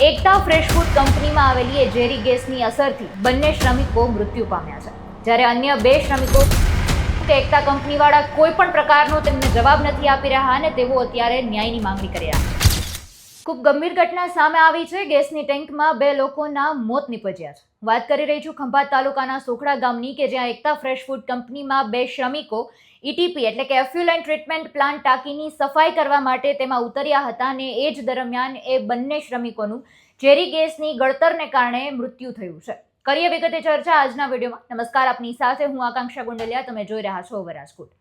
એકતા fresh food કંપનીમાં આવેલી ઝેરી ગેસની અસરથી બંને શ્રમિકો મૃત્યુ પામ્યા છે, જ્યારે અન્ય બે શ્રમિકો એકતા કંપનીવાળા કોઈ પણ પ્રકારનો તેમને જવાબ નથી આપી રહ્યા અને તેઓ અત્યારે ન્યાયની માંગણી કરી રહ્યા છે. ખૂબ ગંભીર ઘટના સામે આવી છે. ગેસની ટેન્કમાં બે લોકોના મોત નીપજ્યા છે. વાત કરી રહી છું ખંભાત તાલુકાના સોખડા ગામની, કે જ્યાં એકતા ફ્રેશ ફૂડ કંપનીમાં બે શ્રમિકો ETP એટલે કે એફ્યુલેન્ટ ટ્રીટમેન્ટ પ્લાન્ટ ટાંકીની સફાઈ કરવા માટે તેમાં ઉતર્યા હતા અને એ જ દરમિયાન એ બંને શ્રમિકોનું ઝેરી ગેસની ગળતરને કારણે મૃત્યુ થયું છે. કરીએ વિગતે ચર્ચા આજના વિડીયોમાં. નમસ્કાર, આપની સાથે હું આકાંક્ષા ગુંડલિયા. તમે જોઈ રહ્યા છો રાજકોટ.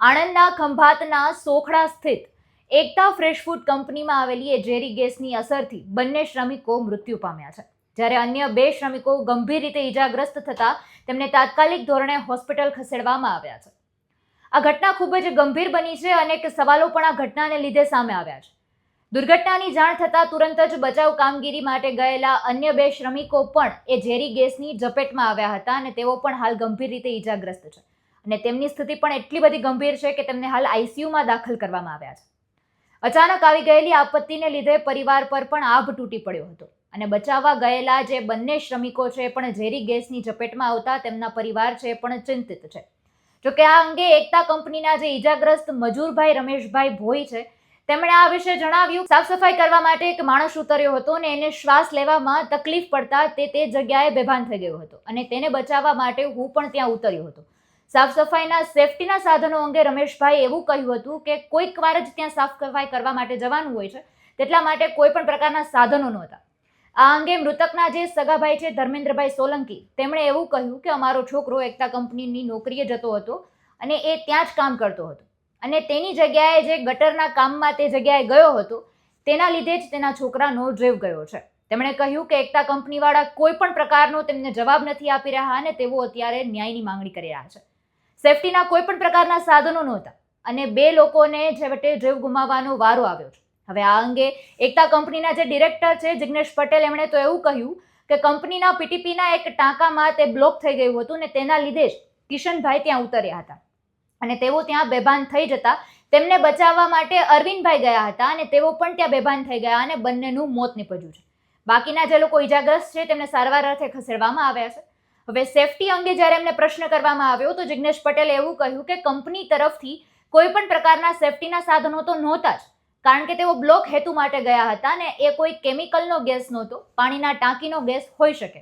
આણંદના ખંભાતના સોખડા સ્થિત એકતા ફ્રેશ ફૂડ કંપનીમાં આવેલી ઝેરી ગેસની અસરથી બંને શ્રમિકો મૃત્યુ પામ્યા છે, જ્યારે અન્ય બે શ્રમિકો ગંભીર રીતે ઈજાગ્રસ્ત થતા તેમને તાત્કાલિક ધોરણે હોસ્પિટલ ખસેડવામાં આવ્યા છે. આ ઘટના ખૂબ જ ગંભીર બની છે. અનેક સવાલો પણ આ ઘટનાને લીધે સામે આવ્યા છે. દુર્ઘટનાની જાણ થતાં તુરંત જ બચાવ કામગીરી માટે ગયેલા અન્ય બે શ્રમિકો પણ એ ઝેરી ગેસની ઝપેટમાં આવ્યા હતા અને તેઓ પણ હાલ ગંભીર રીતે ઈજાગ્રસ્ત છે અને તેમની સ્થિતિ પણ એટલી બધી ગંભીર છે કે તેમને હાલ ICUમાં દાખલ કરવામાં આવ્યા છે. અચાનક આવી ગયેલી આપત્તિને લીધે પરિવાર પર પણ આભ તૂટી પડ્યો હતો અને બચાવવા ગયેલા જે બંને શ્રમિકો છે પણ ઝેરી ગેસની ઝપેટમાં આવતા તેમના પરિવાર છે પણ ચિંતિત છે. જોકે આ અંગે એકતા કંપનીના જે ઈજાગ્રસ્ત મજૂરભાઈ રમેશભાઈ ભોઈ છે, તેમણે આ વિશે જણાવ્યું. સાફ સફાઈ કરવા માટે એક માણસ ઉતર્યો હતો અને એને શ્વાસ લેવામાં તકલીફ પડતા તે જગ્યાએ બેભાન થઈ ગયો હતો અને તેને બચાવવા માટે હું પણ ત્યાં ઉતર્યો હતો. સાફ સફાઈના સેફટીના સાધનો અંગે રમેશભાઈ એવું કહ્યું હતું કે કોઈક વાર જ ત્યાં સાફ સફાઈ કરવા માટે જવાનું હોય છે, તેટલા માટે કોઈ પણ પ્રકારના સાધનો નહોતા. આ અંગે મૃતકના જે સગાભાઈ છે ધર્મેન્દ્રભાઈ સોલંકી, તેમણે એવું કહ્યું કે અમારો છોકરો એકતા કંપનીની નોકરીએ જતો હતો અને એ ત્યાં જ કામ કરતો હતો અને તેની જગ્યાએ જે ગટરના કામમાં તે જગ્યાએ ગયો હતો તેના લીધે જ તેના છોકરાનો જીવ ગયો છે. તેમણે કહ્યું કે એકતા કંપનીવાળા કોઈ પણ પ્રકારનો તેમને જવાબ નથી આપી રહ્યા અને તેઓ અત્યારે ન્યાયની માંગણી કરી રહ્યા છે. સેફટીના કોઈ પણ પ્રકારના સાધનો નહોતા અને બે લોકોને છેવટે જીવ ગુમાવવાનો વારો આવ્યો છે. હવે આ અંગે એકતા કંપનીના જે ડિરેક્ટર છે જિગ્નેશ પટેલ, એમણે તો એવું કહ્યું કે કંપનીના PTPના એક ટાંકામાં તે બ્લોક થઈ ગયું હતું અને તેના લીધે જ કિશનભાઈ ત્યાં ઉતર્યા હતા અને તેઓ ત્યાં બેભાન થઈ જતા તેમને બચાવવા માટે અરવિંદભાઈ ગયા હતા અને તેઓ પણ ત્યાં બેભાન થઈ ગયા અને બંનેનું મોત નીપજ્યું છે. બાકીના જે લોકો ઈજાગ્રસ્ત છે તેમને સારવાર અર્થે ખસેડવામાં આવ્યા છે. હવે સેફટી અંગે જ્યારે એમને પ્રશ્ન કરવામાં આવ્યો તો જિગ્નેશ પટેલે એવું કહ્યું કે કંપની તરફથી કોઈ પણ પ્રકારના સેફટીના સાધનો તો નહોતા જ, કારણ કે તેઓ બ્લોક હેતુ માટે ગયા હતા અને એ કોઈ કેમિકલનો ગેસ નહોતો, પાણીના ટાંકીનો ગેસ હોઈ શકે.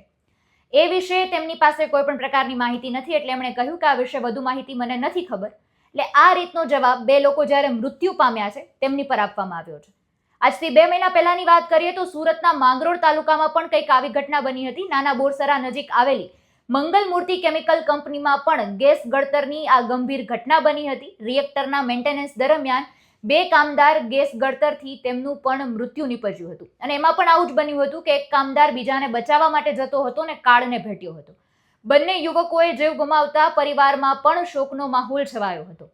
એ વિશે તેમની પાસે કોઈ પણ પ્રકારની માહિતી નથી, એટલે એમણે કહ્યું કે આ વિશે વધુ માહિતી મને નથી ખબર. એટલે આ રીતનો જવાબ બે લોકો જ્યારે મૃત્યુ પામ્યા છે તેમની પર આપવામાં આવ્યો છે. આજથી 2 મહિના પહેલાની વાત કરીએ તો સુરતના માંગરોળ તાલુકામાં પણ કંઈક આવી ઘટના બની હતી. નાના બોરસરા નજીક આવેલી મંગલમૂર્તિ કેમિકલ કંપનીમાં પણ ગેસ ગળતરની આ ગંભીર ઘટના બની હતી. રિએક્ટરના મેન્ટેનન્સ દરમિયાન બે કામદાર ગેસ ગળતરથી તેમનું પણ મૃત્યુ નીપજ્યું હતું અને એમાં પણ આવું જ બન્યું હતું કે એક કામદાર બીજાને બચાવવા માટે જતો હતો અને કાળને ભેટ્યો હતો. બંને યુવકોએ જીવ ગુમાવતા પરિવારમાં પણ શોકનો માહોલ છવાયો હતો.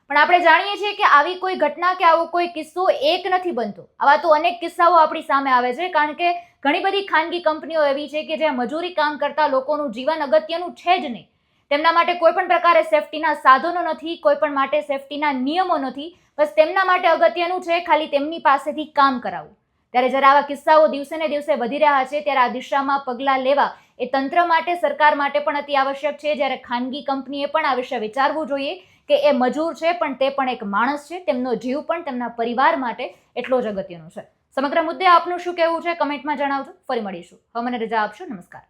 પણ આપણે જાણીએ છીએ કે આવી કોઈ ઘટના કે આવો કોઈ કિસ્સો એક નથી બનતો. આવા તો અનેક કિસ્સાઓ આપણી સામે આવે છે, કારણ કે ઘણી બધી ખાનગી કંપનીઓ એવી છે કે જ્યાં મજૂરી કામ કરતા લોકોનું જીવન અગત્યનું છે જ નહીં. તેમના માટે કોઈ પણ પ્રકારે સેફટીના સાધનો નથી, કોઈ પણ માટે સેફટીના નિયમો નથી. બસ તેમના માટે અગત્યનું છે ખાલી તેમની પાસેથી કામ કરાવવું. ત્યારે જ્યારે આવા કિસ્સાઓ દિવસે ને દિવસે વધી રહ્યા છે ત્યારે આ દિશામાં પગલાં લેવા એ તંત્ર માટે, સરકાર માટે પણ અતિ આવશ્યક છે. જ્યારે ખાનગી કંપનીએ પણ આ વિશે વિચારવું જોઈએ કે એ મજૂર છે પણ તે પણ એક માણસ છે, તેમનો જીવ પણ તેમના પરિવાર માટે એટલો જ અગત્યનો છે. સમગ્ર મુદ્દે આપનું શું કહેવું છે કમેન્ટમાં જણાવજો. ફરી મળીશું. હવે મને રજા આપશો. નમસ્કાર.